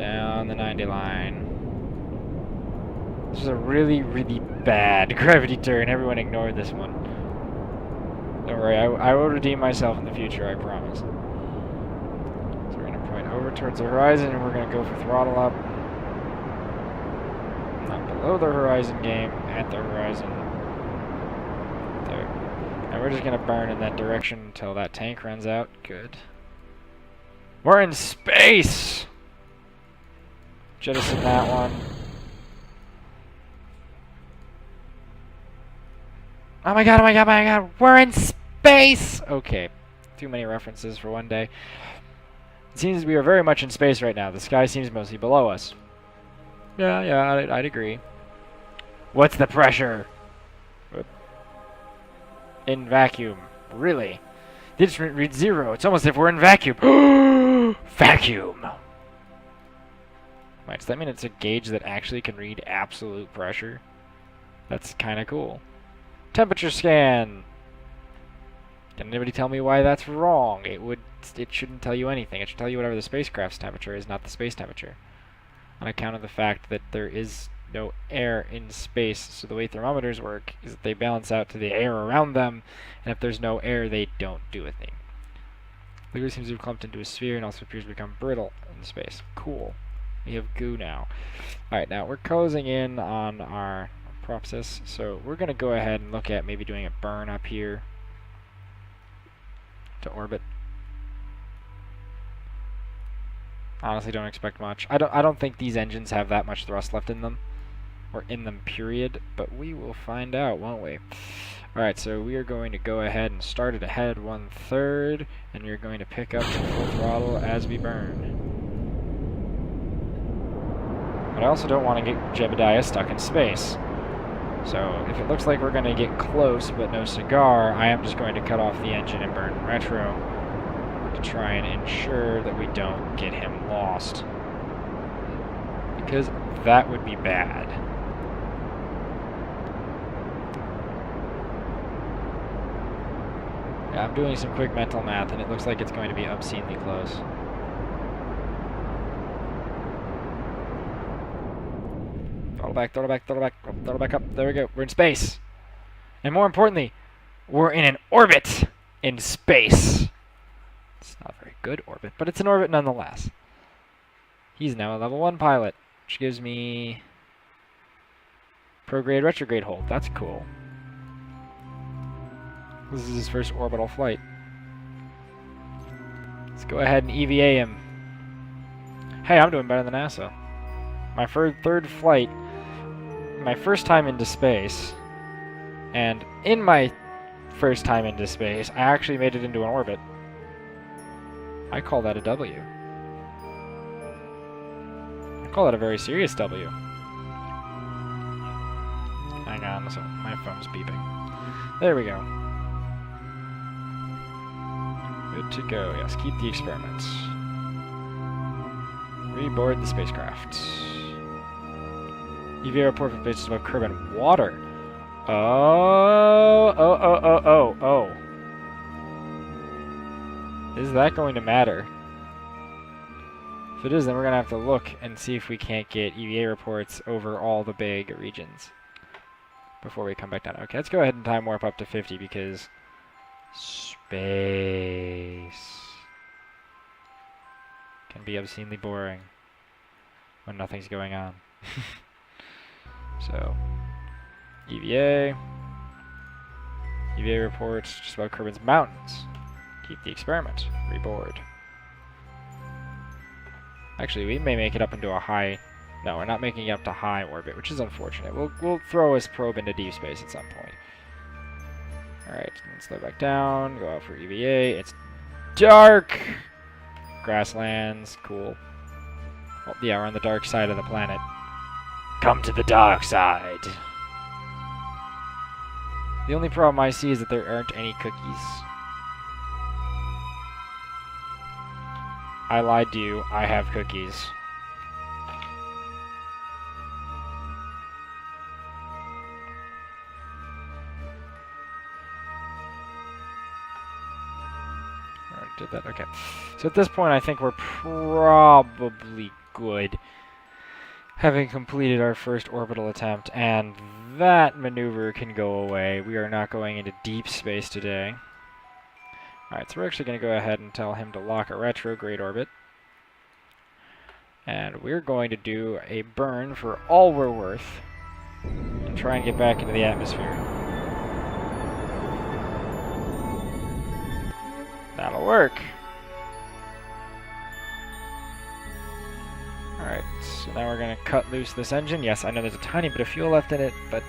Down the 90 line. This is a really, really bad gravity turn. Everyone ignored this one. Don't worry, I will redeem myself in the future, I promise. So we're going to point over towards the horizon, and we're going to go for throttle up. Not below the horizon, game, at the horizon. There. And we're just going to burn in that direction until that tank runs out. Good. We're in space! Jettison that one. Oh my god, oh my god, oh my god, we're in space! Okay, too many references for one day. It seems we are very much in space right now. The sky seems mostly below us. Yeah, I'd agree. What's the pressure? In vacuum. Really? The instrument reads 0. It's almost as if we're in vacuum. Vacuum! Wait, does that mean it's a gauge that actually can read absolute pressure? That's kind of cool. Temperature scan. Can anybody tell me why that's wrong? It shouldn't tell you anything. It should tell you whatever the spacecraft's temperature is, not the space temperature. On account of the fact that there is no air in space, so the way thermometers work is that they balance out to the air around them, and if there's no air, they don't do a thing. Liquid seems to have clumped into a sphere and also appears to become brittle in space. Cool. We have goo now. Alright, now we're closing in on our process, so we're going to go ahead and look at maybe doing a burn up here to orbit. Honestly, don't expect much. I don't think these engines have that much thrust left in them, or in them period, but we will find out, won't we? Alright, so we are going to go ahead and start it ahead 1/3, and you're going to pick up to full throttle as we burn. But I also don't want to get Jebediah stuck in space. So, if it looks like we're going to get close but no cigar, I am just going to cut off the engine and burn retro to try and ensure that we don't get him lost. Because that would be bad. Yeah, I'm doing some quick mental math, and it looks like it's going to be obscenely close. Throttle back up. There we go. We're in space. And more importantly, we're in an orbit in space. It's not a very good orbit, but it's an orbit nonetheless. He's now a level 1 pilot, which gives me prograde retrograde hold. That's cool. This is his first orbital flight. Let's go ahead and EVA him. Hey, I'm doing better than NASA. My third flight, my first time into space, and in my first time into space, I actually made it into an orbit. I call that a W. I call that a very serious W. Hang on, so my phone's beeping. There we go. Good to go. Yes, keep the experiments. Reboard the spacecraft. EVA report from bases above Kerbal water. Oh. Is that going to matter? If it is, then we're going to have to look and see if we can't get EVA reports over all the big regions before we come back down. Okay, let's go ahead and time warp up to 50 because space can be obscenely boring when nothing's going on. So, EVA reports just about Kerbin's mountains. Keep the experiment. Reboard. Actually, we may make it up into a high... No, we're not making it up to high orbit, which is unfortunate. We'll throw his probe into deep space at some point. Alright, let's slow back down. Go out for EVA. It's dark! Grasslands. Cool. Well, yeah, we're on the dark side of the planet. Come to the dark side. The only problem I see is that there aren't any cookies. I lied to you. I have cookies. Alright, did that. Okay. So at this point, I think we're probably good. Having completed our first orbital attempt, and that maneuver can go away. We are not going into deep space today. Alright, so we're actually going to go ahead and tell him to lock a retrograde orbit. And we're going to do a burn for all we're worth and try and get back into the atmosphere. That'll work. Alright, so now we're going to cut loose this engine. Yes, I know there's a tiny bit of fuel left in it, but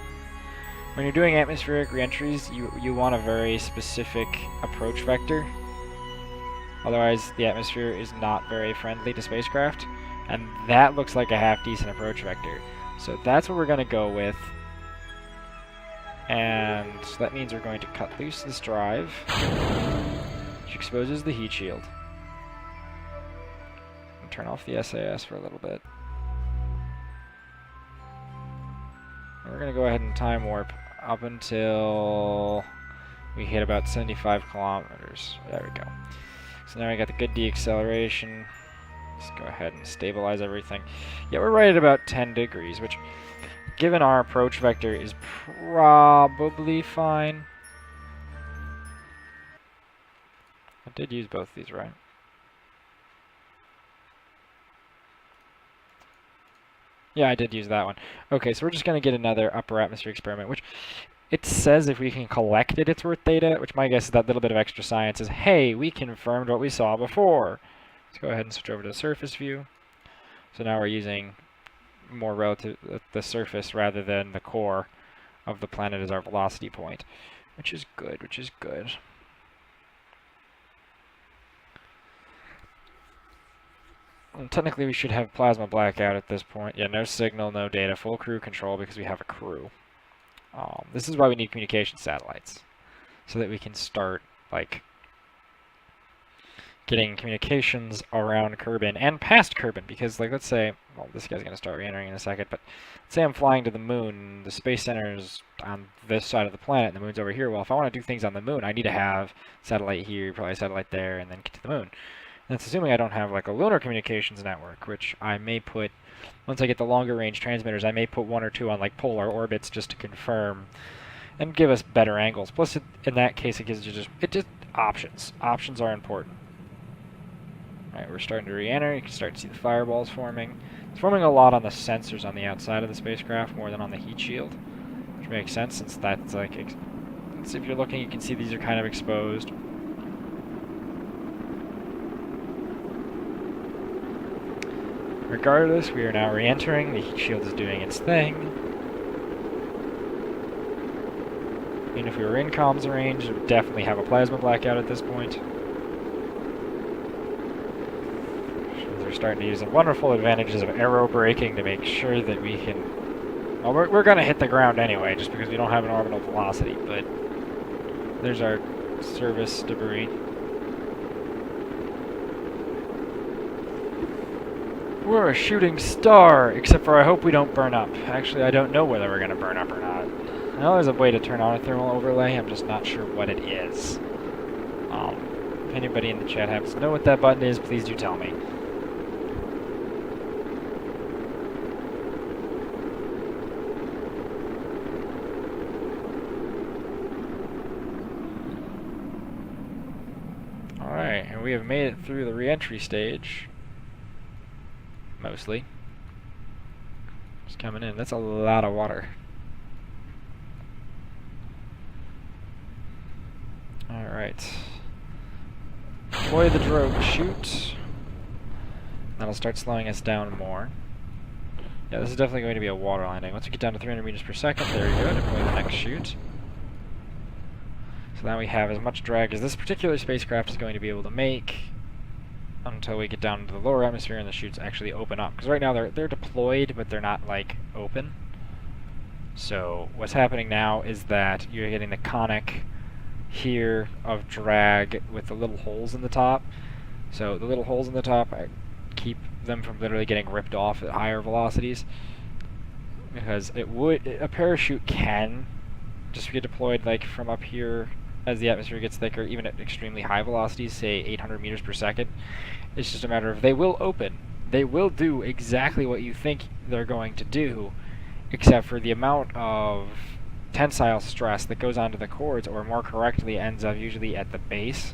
when you're doing atmospheric reentries, you want a very specific approach vector. Otherwise, the atmosphere is not very friendly to spacecraft, and that looks like a half-decent approach vector. So that's what we're going to go with, and that means we're going to cut loose this drive, which exposes the heat shield. Turn off the SAS for a little bit. And we're going to go ahead and time warp up until we hit about 75 kilometers. There we go. So now we got the good deacceleration. Let's go ahead and stabilize everything. Yeah, we're right at about 10 degrees, which, given our approach vector, is probably fine. I did use both of these, right? Yeah, I did use that one. Okay, so we're just going to get another upper atmosphere experiment, which it says if we can collect it, it's worth data, which my guess is that little bit of extra science is, hey, we confirmed what we saw before. Let's go ahead and switch over to the surface view. So now we're using more relative the surface rather than the core of the planet as our velocity point, which is good, which is good. And technically we should have plasma blackout at this point. Yeah, no signal, no data, full crew control because we have a crew. This is why we need communication satellites, so that we can start, like, getting communications around Kerbin and past Kerbin, because, like, let's say, well, this guy's going to start re-entering in a second, but let's say I'm flying to the moon, the space center is on this side of the planet, and the moon's over here. Well, if I want to do things on the moon, I need to have satellite here, probably a satellite there, and then get to the moon. And that's assuming I don't have, like, a lunar communications network, which I may put, once I get the longer range transmitters, I may put 1 or 2 on, like, polar orbits just to confirm and give us better angles. Plus, in that case, it gives you just options. Options are important. Alright, we're starting to re-enter. You can start to see the fireballs forming. It's forming a lot on the sensors on the outside of the spacecraft more than on the heat shield, which makes sense since that's, like, so if you're looking, you can see these are kind of exposed. Regardless, we are now re-entering. The heat shield is doing its thing. Even if we were in comms range, we would definitely have a plasma blackout at this point. We're starting to use the wonderful advantages of aero braking to make sure that we can... Well, we're going to hit the ground anyway, just because we don't have an orbital velocity, but there's our service debris. We're a shooting star, except for I hope we don't burn up. Actually, I don't know whether we're going to burn up or not. I know there's a way to turn on a thermal overlay, I'm just not sure what it is. If anybody in the chat happens to know what that button is, please do tell me. Alright, and we have made it through the re-entry stage. Mostly. Just coming in. That's a lot of water. Alright. Deploy the drogue chute. That'll start slowing us down more. Yeah, this is definitely going to be a water landing. Once we get down to 300 meters per second, there we go, deploy the next chute. So now we have as much drag as this particular spacecraft is going to be able to make until we get down into the lower atmosphere and the chutes actually open up. Because right now they're deployed, but they're not, like, open. So what's happening now is that you're getting the conic here of drag with the little holes in the top. So the little holes in the top keep them from literally getting ripped off at higher velocities. Because a parachute can just get deployed, like, from up here as the atmosphere gets thicker, even at extremely high velocities, say 800 meters per second. It's just a matter of they will open they will do exactly what you think they're going to do, except for the amount of tensile stress that goes onto the cords, or more correctly ends up usually at the base,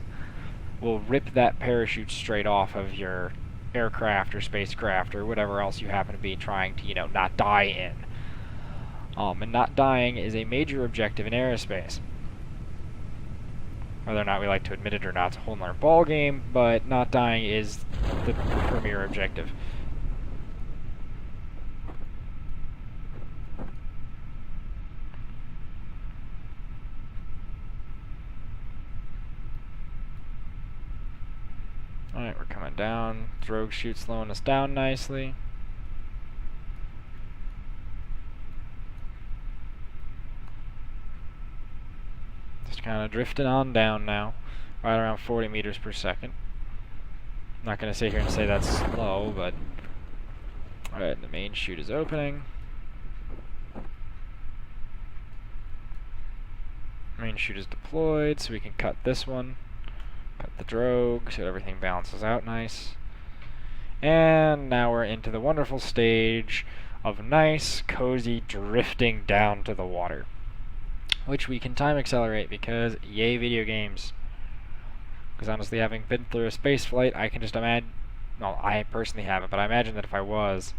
will rip that parachute straight off of your aircraft or spacecraft or whatever else you happen to be trying to, not die in. And not dying is a major objective in aerospace. Whether or not we like to admit it or not, it's a whole nother ball game, but not dying is the premier objective. Alright, we're coming down. Drogue chute slowing us down nicely. Just kind of drifting on down now, right around 40 meters per second. I'm not going to sit here and say that's slow, but... Alright, the main chute is opening. Main chute is deployed, so we can cut this one. Cut the drogue, so everything balances out nice. And now we're into the wonderful stage of nice, cozy drifting down to the water, which we can time accelerate because yay video games. Because honestly, having been through a space flight, I can just imagine, well, I personally haven't, but I imagine that if I was,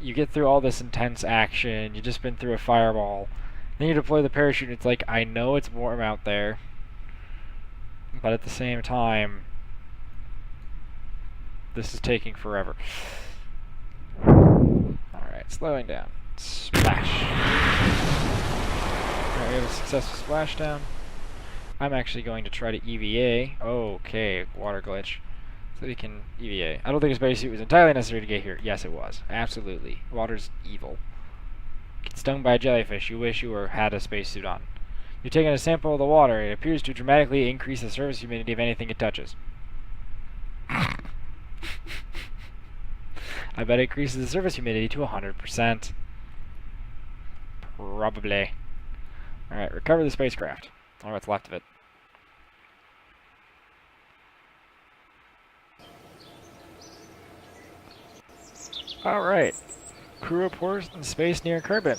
you get through all this intense action, you just been through a fireball, then you deploy the parachute, and it's like, I know it's warm out there, but at the same time, this is taking forever. Alright, slowing down. Splash. Alright, we have a successful splashdown. I'm actually going to try to EVA. Okay, water glitch. So we can EVA. I don't think a spacesuit was entirely necessary to get here. Yes, it was. Absolutely. Water's evil. Get stung by a jellyfish. You wish you had a spacesuit on. You're taking a sample of the water. It appears to dramatically increase the surface humidity of anything it touches. I bet it increases the surface humidity to 100%. Probably. Alright, recover the spacecraft. Or what's left of it. Alright. Crew report from space near Kerbin.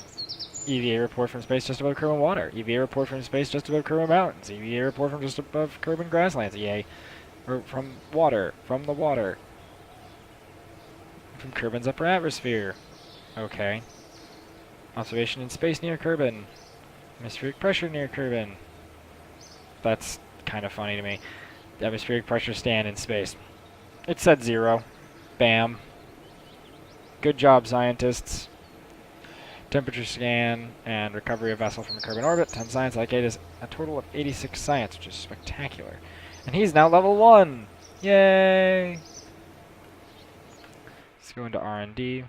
EVA report from space just above Kerbin water. EVA report from space just above Kerbin mountains. EVA report from just above Kerbin grasslands. EA. Or from water. From the water. From Kerbin's upper atmosphere. Okay. Observation in space near Kerbin. Atmospheric pressure near Kerbin. That's kind of funny to me. The atmospheric pressure stand in space. It said 0. Bam. Good job, scientists. Temperature scan and recovery of vessel from a Kerbin orbit. 10 science. That gave us a total of 86 science, which is spectacular. And he's now level 1! Yay! Let's go into R&D.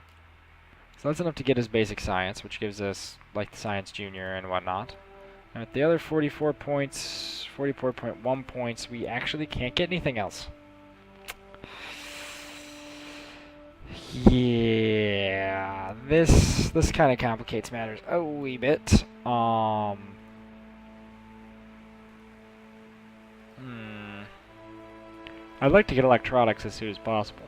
So that's enough to get his basic science, which gives us, like, the Science Junior and whatnot. And with the other 44 points, 44.1 points, we actually can't get anything else. Yeah, this kind of complicates matters a wee bit. I'd like to get electronics as soon as possible.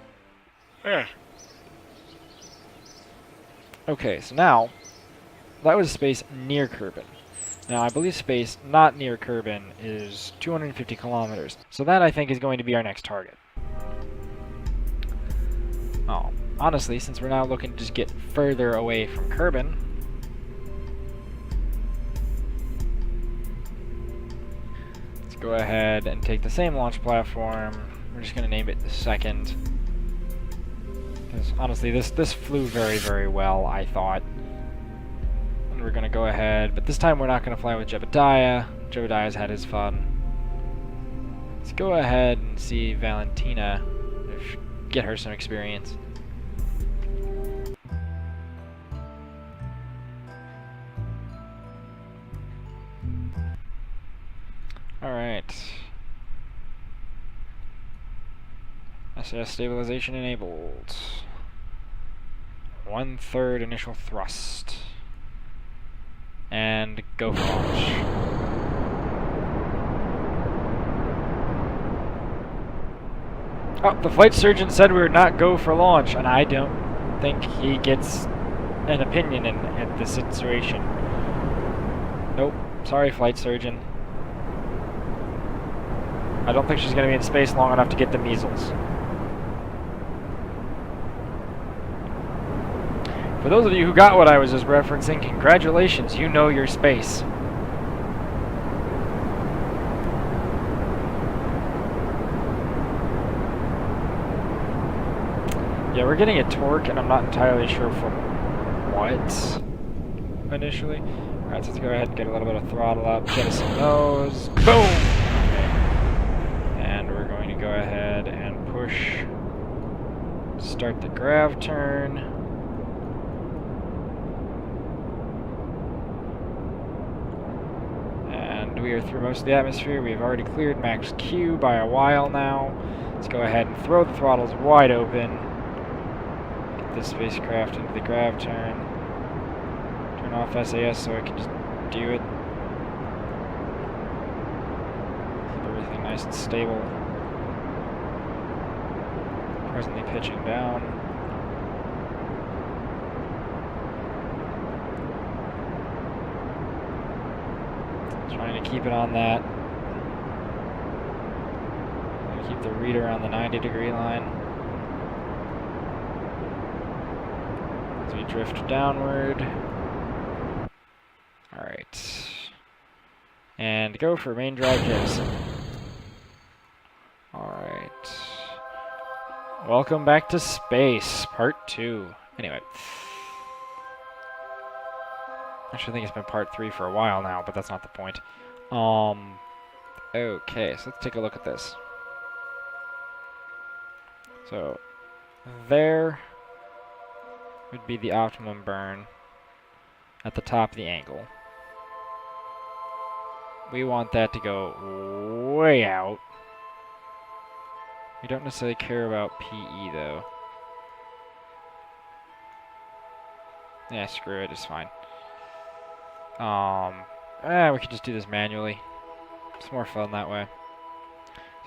Okay, so now, that was space near Kerbin. Now, I believe space not near Kerbin is 250 kilometers. So that, I think, is going to be our next target. Oh, honestly, since we're now looking to just get further away from Kerbin, let's go ahead and take the same launch platform. We're just going to name it the second. Because, honestly, this flew very, very well, I thought. And we're going to go ahead, but this time we're not going to fly with Jebediah. Jebediah's had his fun. Let's go ahead and see Valentina, get her some experience. Alright. SAS stabilization enabled. 1/3 initial thrust. And go for launch. Oh, the flight surgeon said we would not go for launch, and I don't think he gets an opinion in this situation. Nope. Sorry, flight surgeon. I don't think she's going to be in space long enough to get the measles. For those of you who got what I was just referencing, congratulations, you know your space. Yeah, we're getting a torque, and I'm not entirely sure from what initially. Alright, so let's go ahead and get a little bit of throttle up, jettison those. Boom! Okay. And we're going to go ahead and push, start the grav turn. And we are through most of the atmosphere. We've already cleared max Q by a while now. Let's go ahead and throw the throttles wide open. This spacecraft into the grav turn. Turn off SAS so I can just do it. Keep everything nice and stable. Presently pitching down. Trying to keep it on that. Keep the reader on the 90-degree line. As we drift downward. Alright. And go for main drive jettison. Alright. Welcome back to space, part 2. Anyway. Actually, I think it's been part 3 for a while now, but that's not the point. Okay, so let's take a look at this. So, there would be the optimum burn at the top of the angle. We want that to go way out. We don't necessarily care about PE, though. Yeah, screw it, it's fine. We could just do this manually. It's more fun that way.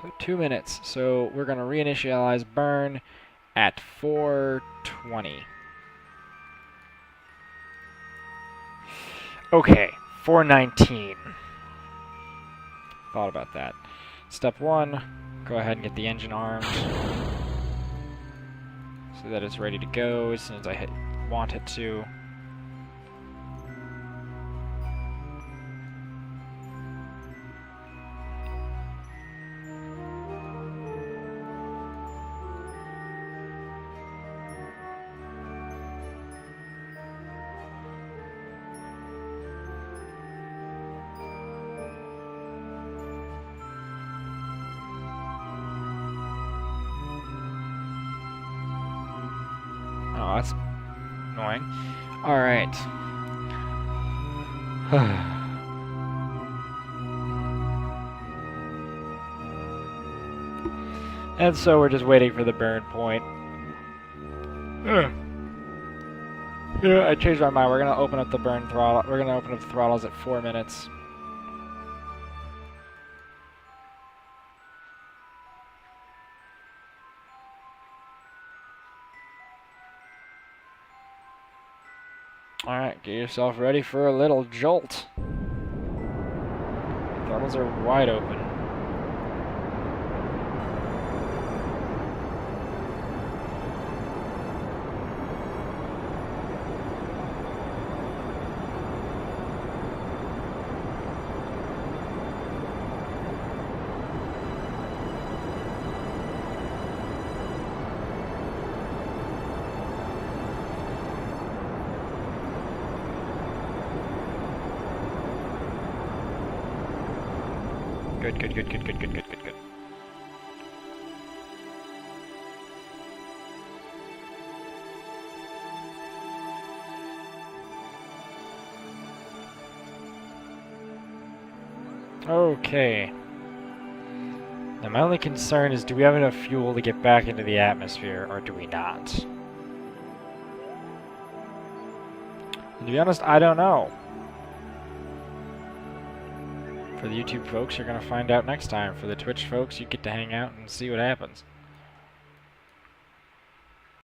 So 2 minutes. So we're going to reinitialize burn at 4:20. Okay, 4:19. Thought about that. Step 1, go ahead and get the engine armed so that it's ready to go as soon as I want it to. Oh, that's annoying. Alright. And so we're just waiting for the burn point. Yeah, I changed my mind. We're gonna open up the burn throttle. We're gonna open up the throttles at 4 minutes. Alright, get yourself ready for a little jolt. Throttles are wide open. Good, good, good, good, good, good, good, good, good. Okay. Now my only concern is, do we have enough fuel to get back into the atmosphere, or do we not? And to be honest, I don't know. For the YouTube folks, you're going to find out next time. For the Twitch folks, you get to hang out and see what happens.